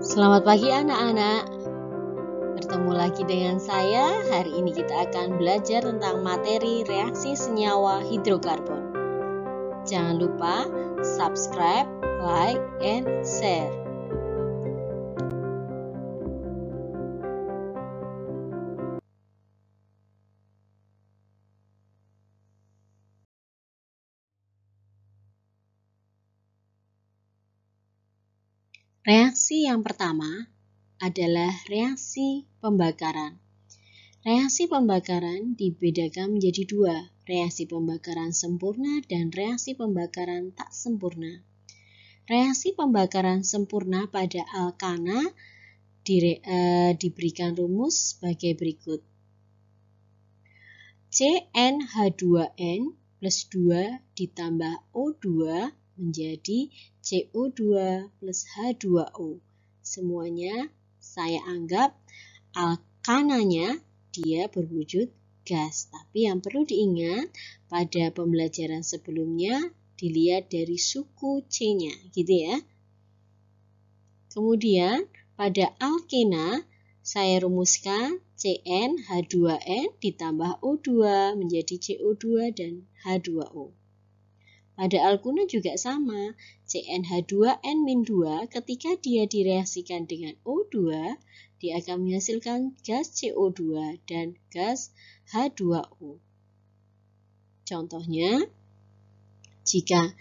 Selamat pagi anak-anak. Bertemu lagi dengan saya. Hari ini kita akan belajar tentang materi reaksi senyawa hidrokarbon. Jangan lupa subscribe, like, and share. Reaksi yang pertama adalah reaksi pembakaran. Reaksi pembakaran dibedakan menjadi dua, reaksi pembakaran sempurna dan reaksi pembakaran tak sempurna. Reaksi pembakaran sempurna pada alkana diberikan rumus sebagai berikut. CnH2n plus 2 ditambah O2 menjadi CO2 plus H2O. Semuanya saya anggap alkananya dia berwujud gas. Tapi yang perlu diingat pada pembelajaran sebelumnya dilihat dari suku C-nya, gitu ya. Kemudian pada alkena saya rumuskan CnH2n ditambah O2 menjadi CO2 dan H2O. Pada alkena juga sama, CnH2n-2 ketika dia direaksikan dengan O2, dia akan menghasilkan gas CO2 dan gas H2O. Contohnya, jika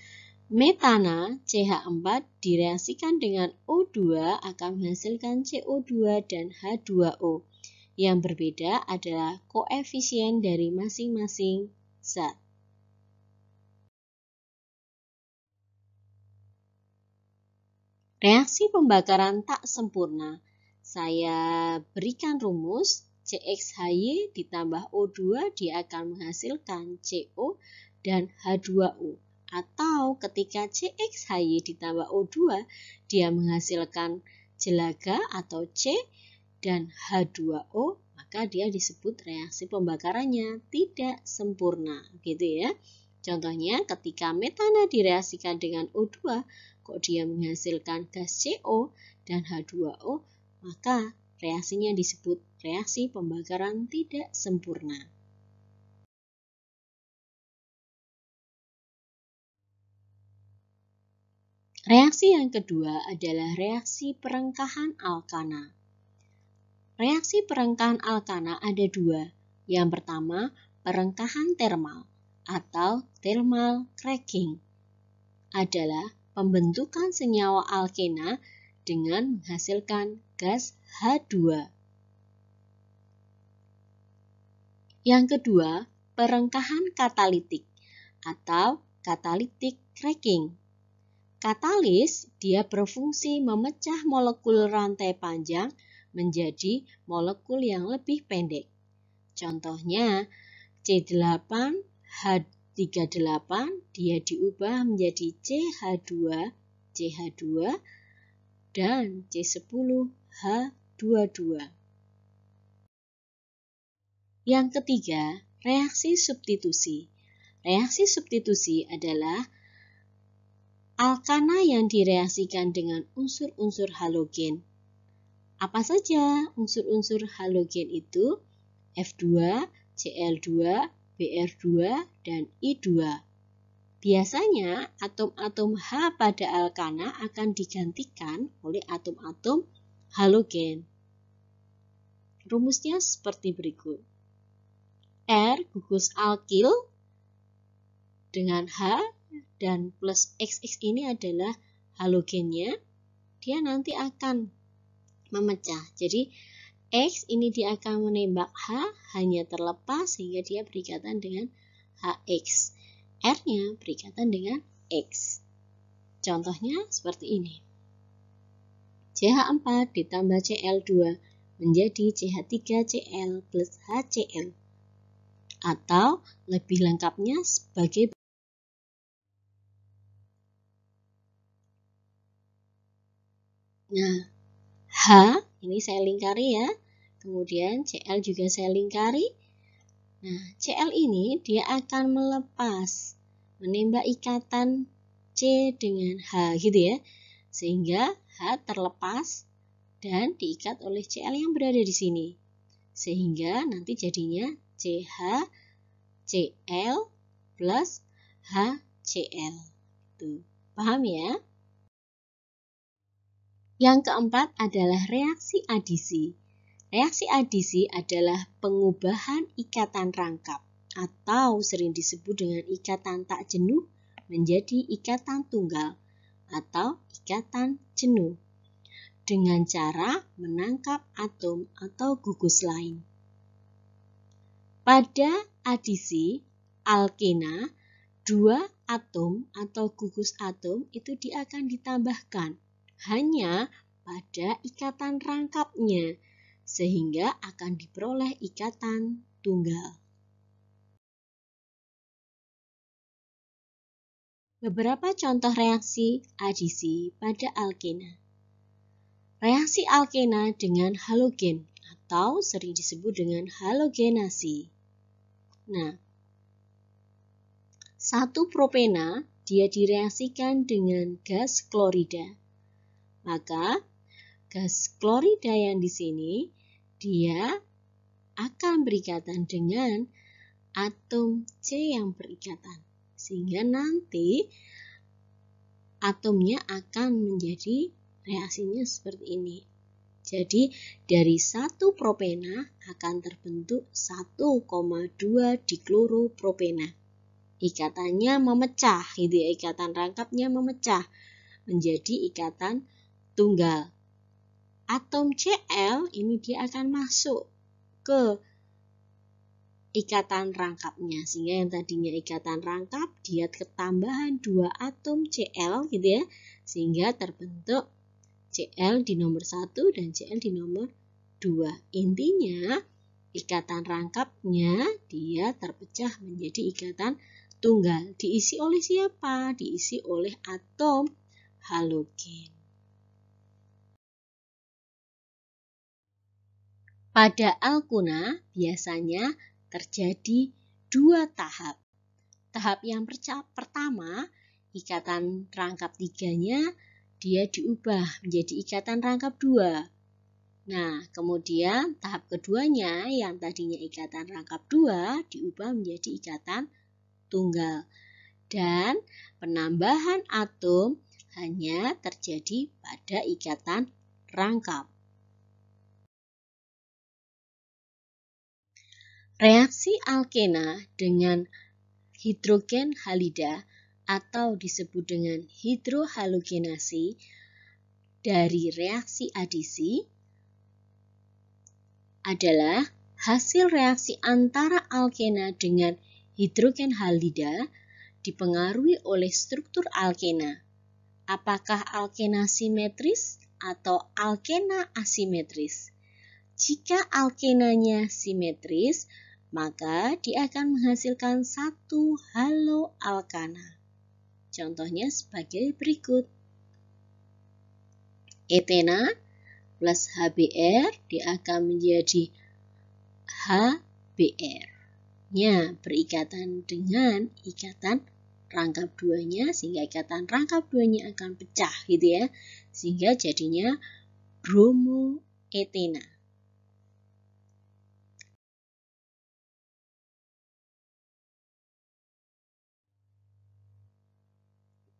metana CH4 direaksikan dengan O2 akan menghasilkan CO2 dan H2O. Yang berbeda adalah koefisien dari masing-masing zat. Reaksi pembakaran tak sempurna. Saya berikan rumus CXHY ditambah O2 dia akan menghasilkan CO dan H2O. Atau ketika CXHY ditambah O2 dia menghasilkan jelaga atau C dan H2O, maka dia disebut reaksi pembakarannya tidak sempurna, gitu ya. Contohnya ketika metana direaksikan dengan O2, kok dia menghasilkan gas CO dan H2O, maka reaksinya disebut reaksi pembakaran tidak sempurna. Reaksi yang kedua adalah reaksi perengkahan alkana. Reaksi perengkahan alkana ada dua. Yang pertama, perengkahan termal atau thermal cracking adalah pembentukan senyawa alkena dengan menghasilkan gas H2. Yang kedua, perengkahan katalitik atau catalytic cracking. Katalis dia berfungsi memecah molekul rantai panjang menjadi molekul yang lebih pendek. Contohnya C8H38 dia diubah menjadi CH2 dan C10H22. Yang ketiga, reaksi substitusi. Reaksi substitusi adalah alkana yang direaksikan dengan unsur-unsur halogen. Apa saja unsur-unsur halogen itu? F2, Cl2, Br2, dan I2. Biasanya atom-atom H pada alkana akan digantikan oleh atom-atom halogen. Rumusnya seperti berikut. R gugus alkil dengan H dan plus XX ini adalah halogennya, dia nanti akan memecah. Jadi X ini dia akan menembak H, hanya terlepas sehingga dia berikatan dengan HX. R-nya berikatan dengan X. Contohnya seperti ini. CH4 ditambah Cl2 menjadi CH3Cl plus HCl. Atau lebih lengkapnya sebagai H ini saya lingkari ya. Kemudian Cl juga saya lingkari. Nah, Cl ini dia akan melepas, menembak ikatan C dengan H gitu ya. Sehingga H terlepas dan diikat oleh Cl yang berada di sini. Sehingga nanti jadinya CHCl plus HCl. Tuh, paham ya? Yang keempat adalah reaksi adisi. Reaksi adisi adalah pengubahan ikatan rangkap atau sering disebut dengan ikatan tak jenuh menjadi ikatan tunggal atau ikatan jenuh dengan cara menangkap atom atau gugus lain. Pada adisi alkena, dua atom atau gugus atom itu dia akan ditambahkan hanya pada ikatan rangkapnya, sehingga akan diperoleh ikatan tunggal. Beberapa contoh reaksi adisi pada alkena. Reaksi alkena dengan halogen atau sering disebut dengan halogenasi. Nah, 1 propena dia direaksikan dengan gas klorida. Maka gas klorida yang di sini dia akan berikatan dengan atom C yang berikatan. Sehingga nanti atomnya akan menjadi reaksinya seperti ini. Jadi dari 1 propena akan terbentuk 1,2 dikloropropena. Ikatannya memecah, gitu ya, ikatan rangkapnya memecah menjadi ikatan tunggal. Atom Cl ini dia akan masuk ke ikatan rangkapnya, sehingga yang tadinya ikatan rangkap dia ketambahan 2 atom Cl, gitu ya, sehingga terbentuk Cl di nomor 1 dan Cl di nomor 2. Intinya ikatan rangkapnya dia terpecah menjadi ikatan tunggal. Diisi oleh siapa? Diisi oleh atom halogen. Pada alkuna biasanya terjadi 2 tahap. Tahap yang pertama, ikatan rangkap 3-nya dia diubah menjadi ikatan rangkap 2. Nah, kemudian tahap keduanya yang tadinya ikatan rangkap 2 diubah menjadi ikatan tunggal. Dan penambahan atom hanya terjadi pada ikatan rangkap. Reaksi alkena dengan hidrogen halida atau disebut dengan hidrohalogenasi dari reaksi adisi adalah hasil reaksi antara alkena dengan hidrogen halida dipengaruhi oleh struktur alkena. Apakah alkena simetris atau alkena asimetris? Jika alkenanya simetris, maka dia akan menghasilkan 1 haloalkana. Contohnya sebagai berikut. Etena plus HBr dia akan menjadi HBr-nya berikatan dengan ikatan rangkap 2-nya, sehingga ikatan rangkap 2-nya akan pecah, gitu ya. Sehingga jadinya bromoetena.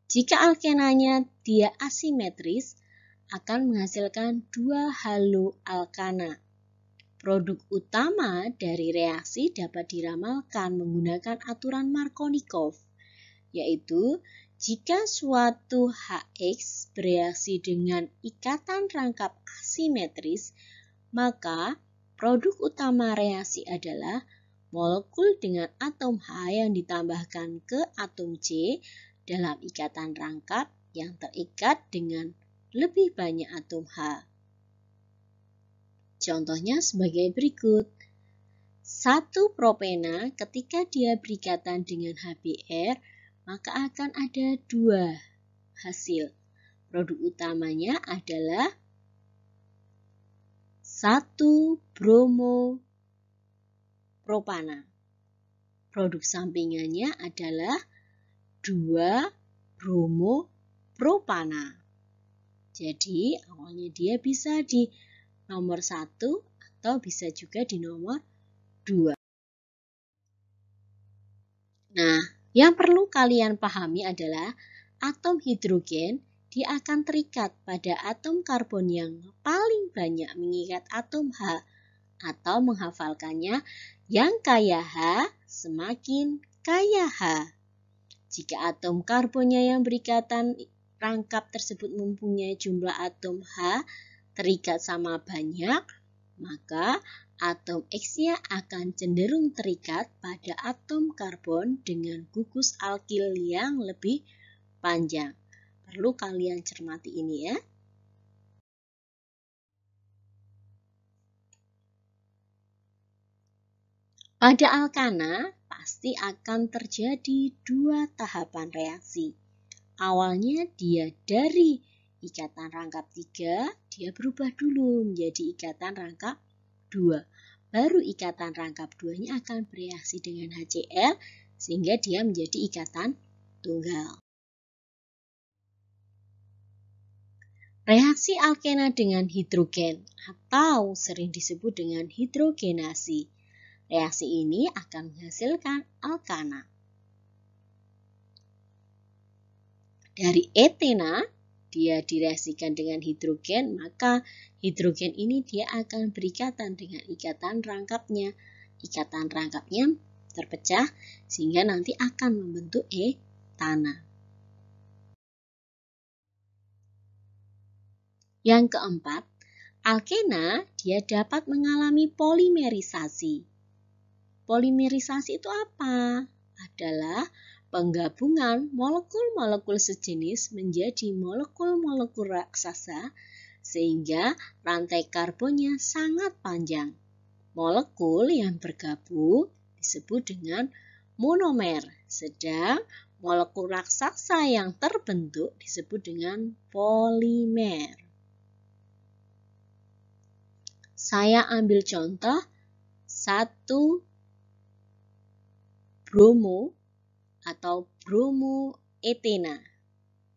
Jika alkenanya dia asimetris, akan menghasilkan 2 haloalkana. Produk utama dari reaksi dapat diramalkan menggunakan aturan Markovnikov, yaitu jika suatu HX bereaksi dengan ikatan rangkap asimetris, maka produk utama reaksi adalah molekul dengan atom H yang ditambahkan ke atom C dalam ikatan rangkap yang terikat dengan lebih banyak atom H. Contohnya sebagai berikut. 1 propena ketika dia berikatan dengan HBr, maka akan ada 2 hasil. Produk utamanya adalah 1 bromopropana. Produk sampingannya adalah 2 bromopropana. Jadi awalnya dia bisa di nomor 1 atau bisa juga di nomor 2. Nah, yang perlu kalian pahami adalah atom hidrogen dia akan terikat pada atom karbon yang paling banyak mengikat atom H, atau menghafalkannya, yang kaya H semakin kaya H. Jika atom karbonnya yang berikatan rangkap tersebut mempunyai jumlah atom H terikat sama banyak, maka atom X-nya akan cenderung terikat pada atom karbon dengan gugus alkil yang lebih panjang. Perlu kalian cermati ini ya. Pada alkana pasti akan terjadi 2 tahapan reaksi. Awalnya dia dari ikatan rangkap 3, dia berubah dulu menjadi ikatan rangkap 2. Baru ikatan rangkap 2-nya akan bereaksi dengan HCl sehingga dia menjadi ikatan tunggal. Reaksi alkena dengan hidrogen atau sering disebut dengan hidrogenasi. Reaksi ini akan menghasilkan alkana. Dari etena, dia direaksikan dengan hidrogen, maka hidrogen ini dia akan berikatan dengan ikatan rangkapnya. Ikatan rangkapnya terpecah sehingga nanti akan membentuk etana. Yang keempat, alkena dia dapat mengalami polimerisasi. Polimerisasi itu apa? Adalah penggabungan molekul-molekul sejenis menjadi molekul-molekul raksasa sehingga rantai karbonnya sangat panjang. Molekul yang bergabung disebut dengan monomer, sedang molekul raksasa yang terbentuk disebut dengan polimer. Saya ambil contoh 1 bromo atau bromoetena.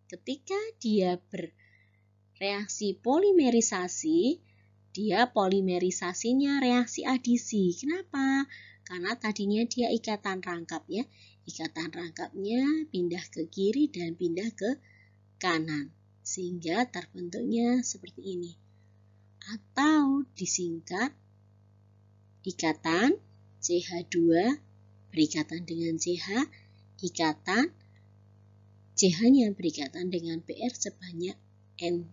Ketika dia bereaksi polimerisasi, dia polimerisasinya reaksi adisi. Kenapa? Karena tadinya dia ikatan rangkap ya. Ikatan rangkapnya pindah ke kiri dan pindah ke kanan. Sehingga terbentuknya seperti ini. Atau disingkat ikatan CH2 berikatan dengan CH, ikatan CH-nya berikatan dengan Br sebanyak N.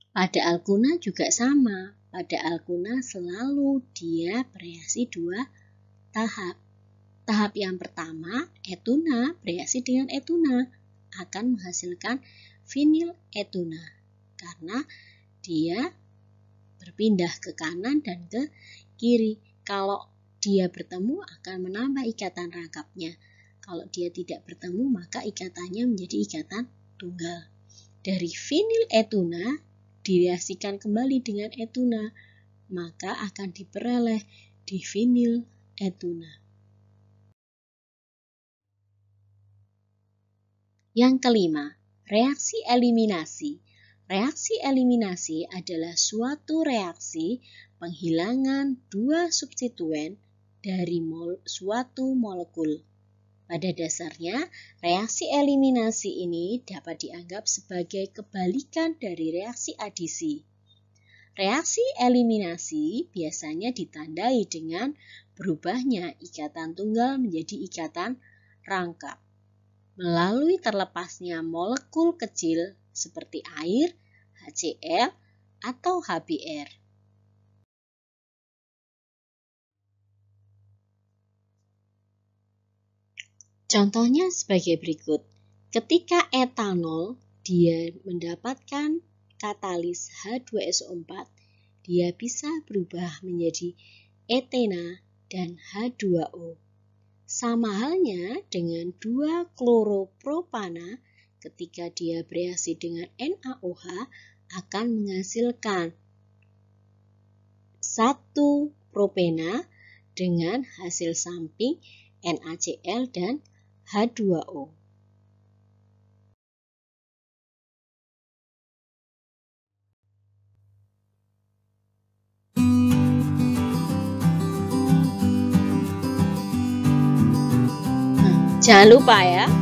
Pada alkuna juga sama. Pada alkuna selalu dia bereaksi 2 tahap. Tahap yang pertama, etuna bereaksi dengan etuna akan menghasilkan vinyl etuna karena dia berpindah ke kanan dan ke kiri. Kalau dia bertemu akan menambah ikatan rangkapnya. Kalau dia tidak bertemu maka ikatannya menjadi ikatan tunggal. Dari vinyl etuna direaksikan kembali dengan etuna, maka akan diperoleh di vinyl etuna. Yang kelima, reaksi eliminasi. Reaksi eliminasi adalah suatu reaksi penghilangan 2 substituen dari suatu molekul. Pada dasarnya, reaksi eliminasi ini dapat dianggap sebagai kebalikan dari reaksi adisi. Reaksi eliminasi biasanya ditandai dengan berubahnya ikatan tunggal menjadi ikatan rangkap melalui terlepasnya molekul kecil seperti air, HCl, atau HBr. Contohnya sebagai berikut. Ketika etanol dia mendapatkan katalis H2SO4, dia bisa berubah menjadi etena dan H2O. Sama halnya dengan 2 kloropropana, ketika dia bereaksi dengan NaOH akan menghasilkan 1 propena dengan hasil samping NaCl dan H2O. Jangan lupa ya.